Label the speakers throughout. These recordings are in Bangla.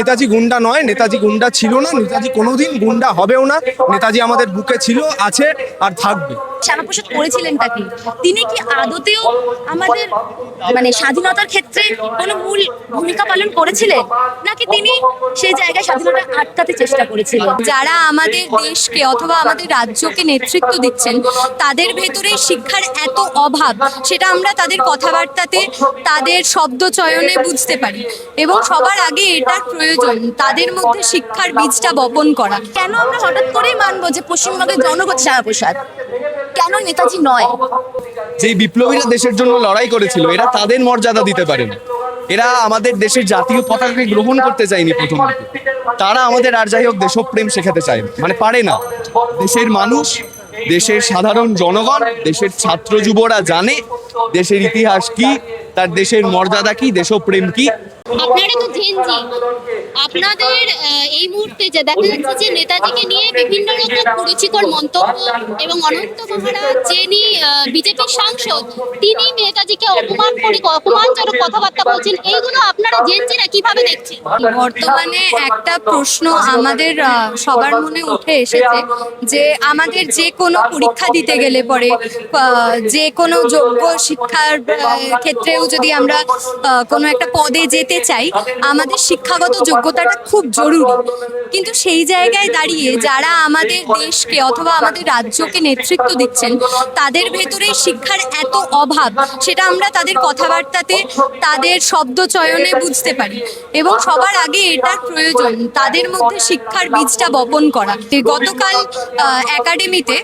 Speaker 1: নেতাজি গুন্ডা নয়, নেতাজি গুন্ডা ছিল না, নেতাজি কোনোদিন গুন্ডা হবেও না। নেতাজি আমাদের বুকে ছিল, আছে আর থাকবে।
Speaker 2: শ্যামাপ্রসাদ করেছিলেনটা কি? তিনি কি আদতেও আমাদের স্বাধীনতার ক্ষেত্রে কোনো মূল ভূমিকা পালন করেছিলেন, নাকি তিনি সেই জায়গায় স্বাধীনতা আটকাতে চেষ্টা করেছিলেন? যারা আমাদের দেশকে অথবা আমাদের রাজ্যকে নেতৃত্ব দিচ্ছেন, তাদের ভেতরে শিক্ষার এত অভাব, সেটা আমরা তাদের কথাবার্তাতে, তাদের শব্দ চয়নে বুঝতে পারি। এবং সবার আগে এটার প্রয়োজন তাদের মধ্যে শিক্ষার বীজটা বপন করা। কেন আমরা হঠাৎ করেই মানবো যে পশ্চিমবঙ্গের জনগণ শ্যামাপ্রসাদ, কেন নেতাজি নয়?
Speaker 1: যেই বিপ্লবীরা দেশের জন্য লড়াই করেছিল, এরা তাদের মর্যাদা দিতে পারে না। এরা আমাদের দেশের জাতীয় পতাকাকে গ্রহণ করতে চায়নি প্রথমত। তারা আমাদের আর যাই হোক দেশপ্রেম শেখাতে চায়, পারে না। দেশের মানুষ, দেশের সাধারণ জনগণ, দেশের ছাত্র যুবরা জানে দেশের ইতিহাস কি, তার দেশের মর্যাদা কি, দেশপ্রেম কি।
Speaker 3: আপনারা তো জেনজি, আপনাদের এই মুহূর্তে যে দেখা যাচ্ছে যে নেতাজিকে নিয়ে বিভিন্ন রকম কুরুচিকর মন্তব্য, এবং অনন্ত মহারাজ যিনি বিজেপির সাংসদ, তিনি নেতাজিকে অপমানজনক কথাবার্তা বলছেন, এইগুলো আপনারা জেনজিরা কিভাবে দেখছেন?
Speaker 2: বর্তমানে একটা প্রশ্ন আমাদের সবার মনে উঠে এসেছে যে আমাদের যে কোনো পরীক্ষা দিতে গেলে পরে, যে কোনো যোগ্য শিক্ষার ক্ষেত্রেও যদি আমরা কোনো একটা পদে যেতে চাই, আমাদের শিক্ষাগত যোগ্যতাটা খুব জরুরি। কিন্তু সেই জায়গায় দাঁড়িয়ে যারা আমাদের দেশকে অথবা আমাদের রাজ্যকে নেতৃত্ব দিচ্ছেন, তাদের ভেতরে শিক্ষার এত অভাব, সেটা আমরা তাদের কথাবার্তাতে, তাদের শব্দ চয়নে বুঝতে পারি। এবং সবার আগে এটার প্রয়োজন তাদের মধ্যে শিক্ষার বীজটা বপন করা। গতকাল একাডেমিতে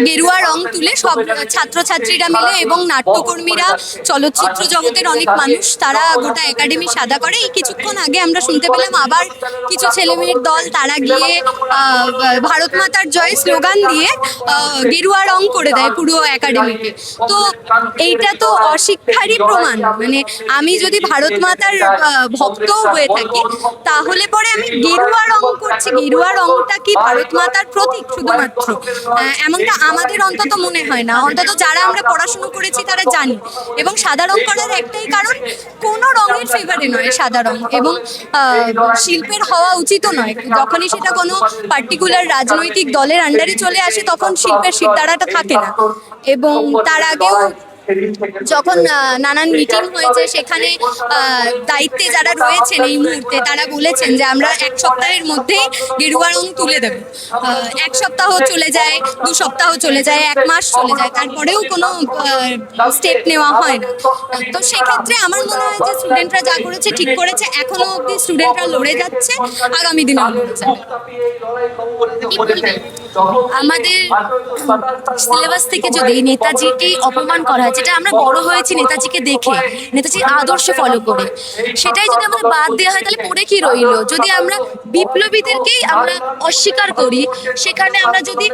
Speaker 2: গেরুয়া রং তুলে সব ছাত্রছাত্রীরা মিলে এবং নাট্যকর্মীরা, চলচ্চিত্র জগতের অনেক মানুষ, তারা গোটা একাডেমি সাদা করে। এই কিছুক্ষণ আগে আমরা শুনতে পেলাম আবার কিছু ছেলেমেয়ের দল তারা গিয়ে ভারত মাতার জয় স্লোগান দিয়ে গেরুয়া রং করে দেয় পুরো একাডেমিকে। তো এইটা তো অশিক্ষারই প্রমাণ। আমি যদি ভারত মাতার ভক্ত হয়ে থাকি, তাহলে পরে আমি গেরুয়া রং করছি। গেরুয়া রংটা কি ভারত মাতার প্রতীক শুধুমাত্র? এমনটা আমাদের অন্তত মনে হয় না। অন্তত যারা আমরা পড়াশুনো করেছি তারা জানি। এবং সাদা রং করার একটাই কারণ, কোনো রঙের ফেভারে নয় সাদা রং, এবং শিল্পের হওয়া উচিতও নয়। যখনই সেটা কোনো পার্টিকুলার রাজনৈতিক দলের আন্ডারে চলে আসে, তখন শিল্পের শিরদাঁড়াটা থাকে না। এবং তার আগেও যখন নানান মিটিং হয়েছে, সেখানে দায়িত্বে যারা রয়েছেন এই মুহূর্তে, তারা বলেছেন যে আমরা 1 সপ্তাহের মধ্যেই গেরুয়া রং তুলে দেবো। 1 সপ্তাহ চলে যায়, 2 সপ্তাহ চলে যায়, 1 মাস চলে যায়, তারপরেও কোনো স্টেপ নেওয়া হয় না। তো সেক্ষেত্রে আমার মনে হয় যে স্টুডেন্টরা যা করেছে ঠিক করেছে। এখনো অব্দি স্টুডেন্টরা লড়ে যাচ্ছে, আগামী দিনেও লড়ে যাবে। আমাদের সিলেবাস থেকে যদি নেতাজিকেই অপমান করা হয়, যেটা আমরা বড় হয়েছি নেতাজিকে দেখে, নেতাজির আদর্শ ফলো করে, সেটাই যদি আমাদের বাদ দেওয়া হয়, তাহলে পড়ে কি রইলো? যদি আমরা বিপ্লবীদেরকেই আমরা অস্বীকার করি, সেখানে আমরা যদি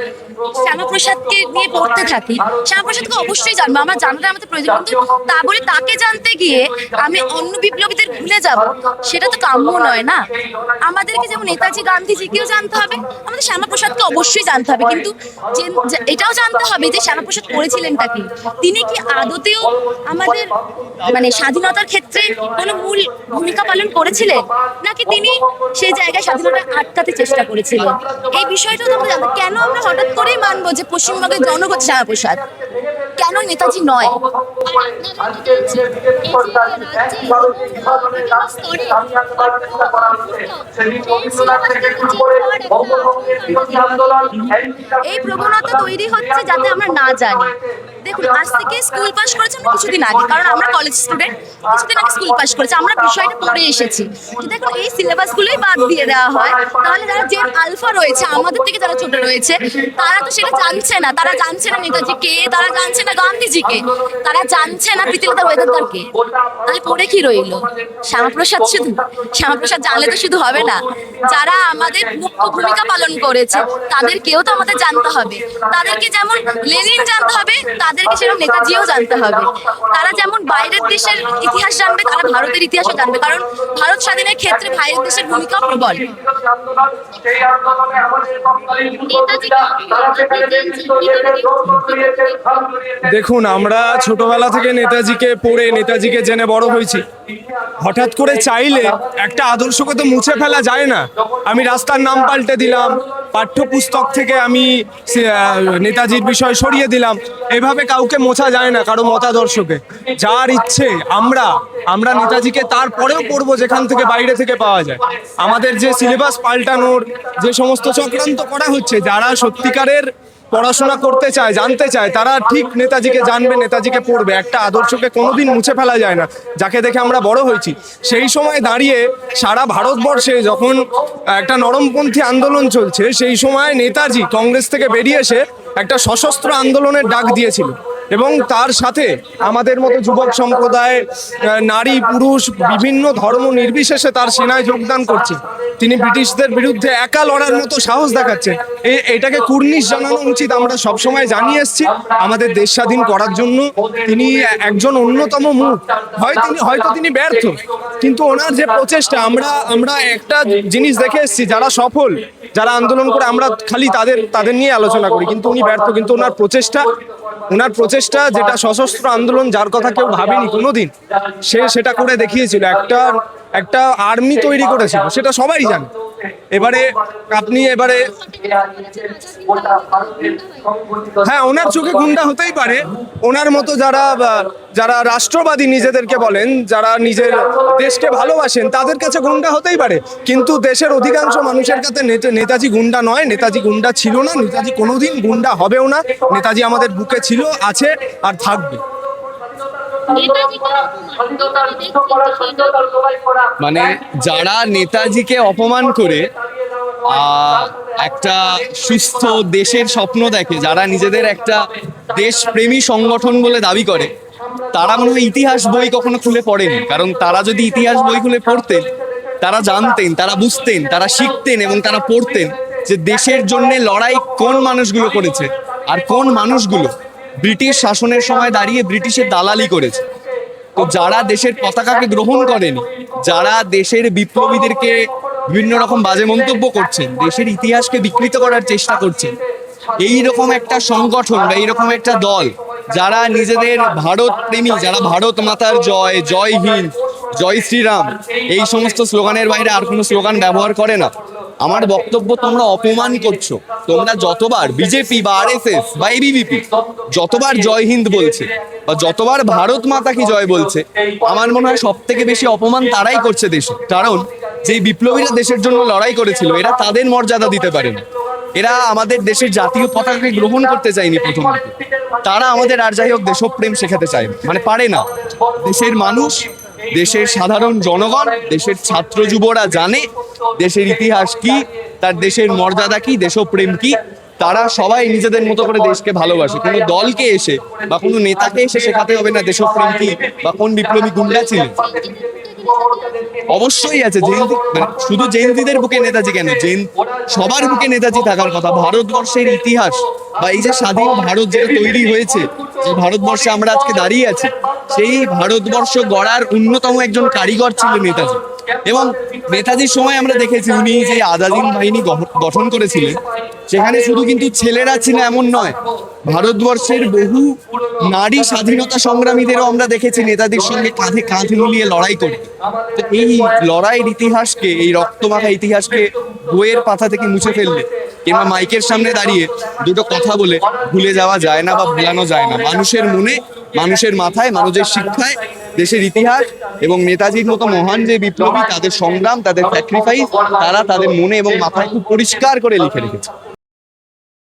Speaker 2: শ্যামাপ্রসাদকে নিয়ে পড়তে থাকি, শ্যামাপ্রসাদকে অবশ্যই জানবো, আমরা জানাটা আমাদের প্রয়োজন। কিন্তু তা বলে তাকে জানতে গিয়ে আমি অন্য বিপ্লবীদের ভুলে যাব, সেটা তো কাম্য নয় না। আমাদেরকে যেমন নেতাজি গান্ধীজিকেও জানতে হবে, আমাদের শ্যামাপ্রসাদকে অবশ্যই জানতে হবে। কিন্তু এটাও জানতে হবে যে শ্যামাপ্রসাদ করেছিলেনটা কি? তিনি কি আদতেও আমাদের স্বাধীনতার ক্ষেত্রে কোনো মূল ভূমিকা পালন করেছিলেন, নাকি তিনি সেই জায়গায় স্বাধীনতা আটকাতে চেষ্টা করেছিলেন? এই বিষয়টা তো আমরা জানবো। কেন আমরা হঠাৎ করেই মানবো যে পশ্চিমবঙ্গের জনগণ শ্যামাপ্রসাদ, কেন নেতাজি নয়? এই প্রবণতা তৈরি হচ্ছে যাতে আমরা না জানি। দেখুন, আজ থেকে স্কুল পাস করেছে আমরা কিছুদিন আগে, কারণ আমরা কলেজ স্টুডেন্ট, কিছুদিন আগে স্কুল পাস করেছে, আমরা বিষয়টা পড়ে এসেছি। দেখুন, এই সিলেবাসগুলোই বাদ দিয়ে দেওয়া হয়, তাহলে যারা জেন আলফা রয়েছে, আমাদের থেকে যারা ছোট রয়েছে, তারা তো সেটা জানছে না। তারা জানছে না নেতাজি কে, তারা জানছে না গান্ধীজিকে, তারা জানছে না প্রীতিলতা ওয়েদারকে। তাহলে পড়ে কি রইল? শ্যামাপ্রসাদ শুধু? শ্যামাপ্রসাদ জানলে তো শুধু হবে না, যারা আমাদের মুখ্য ভূমিকা পালন করেছে তাদেরকেও তো আমাদের জানতে হবে। তাদেরকে যেমন লেনিন জানতে হবে, তাদেরকে সেরকম নেতাজিও জানতে হবে। তারা যেমন বাইরের দেশের ইতিহাস জানবে, তারা ভারতের ইতিহাসও জানবে, কারণ ভারত স্বাধীনের ক্ষেত্রে বাইরের দেশের ভূমিকা প্রবল।
Speaker 4: দেখুন, আমরা ছোটবেলা থেকে নেতাজিকে পড়ে নেতাজিকে জেনে বড় হয়েছি। হঠাৎ করে চাইলে একটা আদর্শকে তো মুছে ফেলা যায় না। আমি রাস্তার নাম পাল্টে দিলাম, পাঠ্যপুস্তক থেকে আমি নেতাজির বিষয় সরিয়ে দিলাম, এভাবে কাউকে মোছা যায় না কারো মতাদর্শকে। যার ইচ্ছে আমরা নেতাজিকে তারপরেও পড়বো যেখান থেকে বাইরে থেকে পাওয়া যায়। আমাদের যে সিলেবাস পাল্টানোর যে সমস্ত চক্রান্ত করা হচ্ছে, যারা সত্যিকারের পড়াশোনা করতে চায়, জানতে চায়, তারা ঠিক নেতাজিকে জানবে, নেতাজিকে পড়বে। একটা আদর্শকে কোনোদিন মুছে ফেলা যায় না, যাকে দেখে আমরা বড় হয়েছি। সেই সময় দাঁড়িয়ে সারা ভারতবর্ষে যখন একটা নরমপন্থী আন্দোলন চলছে, সেই সময় নেতাজি কংগ্রেস থেকে বেরিয়ে এসে একটা সশস্ত্র আন্দোলনের ডাক দিয়েছিল, এবং তার সাথে আমাদের মতো যুবক সম্প্রদায়, নারী পুরুষ বিভিন্ন ধর্ম নির্বিশেষে তার সেনায় যোগদান করছে। তিনি ব্রিটিশদের বিরুদ্ধে একা লড়ার মতো সাহস দেখাচ্ছেন। এটাকে কুর্নিশ জানানো উচিত। আমরা সবসময় জানিয়ে এসেছি আমাদের দেশ স্বাধীন করার জন্য তিনি একজন অন্যতম মুখ। হয়তো তিনি ব্যর্থ, কিন্তু ওনার যে প্রচেষ্টা, আমরা একটা জিনিস দেখে এসেছি, যারা সফল, যারা আন্দোলন করে, আমরা খালি তাদের নিয়ে আলোচনা করি, কিন্তু উনি ব্যর্থ। কিন্তু ওনার প্রচেষ্টা যেটা সশস্ত্র আন্দোলন, যার কথা কেউ ভাবেনি কোনোদিন, সেটা করে দেখিয়েছিল। একটা আর্মি তৈরি করেছিল, সেটা সবাই জানে। এবারে হ্যাঁ, ওনার চোখে গুন্ডা হতেই পারে। ওনার মতো যারা রাষ্ট্রবাদী নিজেদেরকে বলেন, যারা নিজের দেশকে ভালোবাসেন, তাদের কাছে গুন্ডা হতেই পারে। কিন্তু দেশের অধিকাংশ মানুষের কাছে নেতাজি গুন্ডা নয়, নেতাজি গুন্ডা ছিল না, নেতাজি কোনোদিন গুন্ডা হবেও না। নেতাজি আমাদের বুকে ছিল, আছে আর থাকবে।
Speaker 1: মানে যারা নেতাজিকে অপমান করে একটা সুস্থ দেশের স্বপ্ন দেখে, যারা নিজেদের একটা দেশপ্রেমী সংগঠন বলে দাবি করে, তারা মনে হয় ইতিহাস বই কখনো খুলে পড়েনি। কারণ তারা যদি ইতিহাস বই খুলে পড়তেন, তারা জানতেন, তারা বুঝতেন, তারা শিখতেন এবং তারা পড়তেন যে দেশের জন্য লড়াই কোন মানুষগুলো করেছে, আর কোন মানুষগুলো ব্রিটিশ শাসনের সময় দাঁড়িয়ে ব্রিটিশের দালালি করেছে। তো যারা দেশের পতাকাকে গ্রহণ করেনি, যারা দেশের বিপ্লবীদেরকে বিভিন্ন রকম বাজে মন্তব্য করছেন, দেশের ইতিহাসকে বিকৃত করার চেষ্টা করছেন, এইরকম একটা সংগঠন বা এইরকম একটা দল, যারা নিজেদের ভারত প্রেমী, যারা ভারত মাতার জয়, জয় হিন্দ, জয় শ্রীরাম, এই সমস্ত স্লোগানের বাইরে আর কোনো স্লোগান ব্যবহার করে না, আমার বক্তব্য তোমরা অপমান করছো। তোমরা যতবার বিজেপি বা আরএসএস বা এবিভিপি যতবার জয় হিন্দ বলছে বা যতবার ভারত মাতা কি জয় বলছে, আমার মনে হয় সব থেকে বেশি অপমান তারাই করছে দেশে। কারণ যে বিপ্লবীরা দেশের জন্য লড়াই করেছিল, এরা তাদের মর্যাদা দিতে পারে না। এরা আমাদের দেশের জাতীয় পতাকাকে গ্রহণ করতে চায়নি প্রথম দিকে। তারা আমাদের আর যাই হোক দেশপ্রেম শেখাতে চায়, মানে পারে না। দেশের মানুষ, দেশের সাধারণ জনগণ, দেশের ছাত্র যুবরা জানে দেশের ইতিহাস কি, তার দেশের মর্যাদা কি, দেশপ্রেম কি। তারা সবাই নিজেদের মতো করে দেশকে ভালোবাসে। কোনো দলকে এসে বা কোনো নেতাকে এসে শেখাতে হবে না দেশপ্রেম কি বা কোন বিপ্লবী গুন্ডা ছিলেন। অবশ্যই আছে জেনজি, মানে শুধু জেনজিদের বুকে নেতাজি কেন, সবার বুকে নেতাজি থাকার কথা। ভারতবর্ষের ইতিহাস বা এই যে স্বাধীন ভারত যেটা তৈরি হয়েছে, যে ভারতবর্ষে আমরা আজকে দাঁড়িয়ে আছি, সেই ভারতবর্ষ গড়ার অন্যতম একজন কারিগর ছিলেন নেতাজি। এবং নেতাজির সময় আমরা দেখেছি উনি যে আজাদিন বাহিনী গঠন করেছিলেন, সেখানে শুধু কিন্তু ছেলেরা ছিল এমন নয়, ভারতবর্ষের বহু নারী স্বাধীনতা সংগ্রামীদেরও আমরা দেখেছি নেতাজির সঙ্গে কাঁধে কাঁধ মিলিয়ে লড়াই করতে। তো এই লড়াইয়ের ইতিহাসকে, এই রক্তমাখা ইতিহাসকে বইয়ের পাতা থেকে মুছে ফেললে কিংবা মাইকের সামনে দাঁড়িয়ে দুটো কথা বলে ভুলে যাওয়া যায় না বা ভুলানো যায় না। মানুষের মনে, মানুষের মাথায়, মানুষের শিক্ষায় দেশের ইতিহাস এবং নেতাজির মতো মহান যে বিপ্লবী, তাদের সংগ্রাম, তাদের স্যাক্রিফাইস, তারা তাদের মনে এবং মাথায় খুব পরিষ্কার করে লিখে রেখেছে।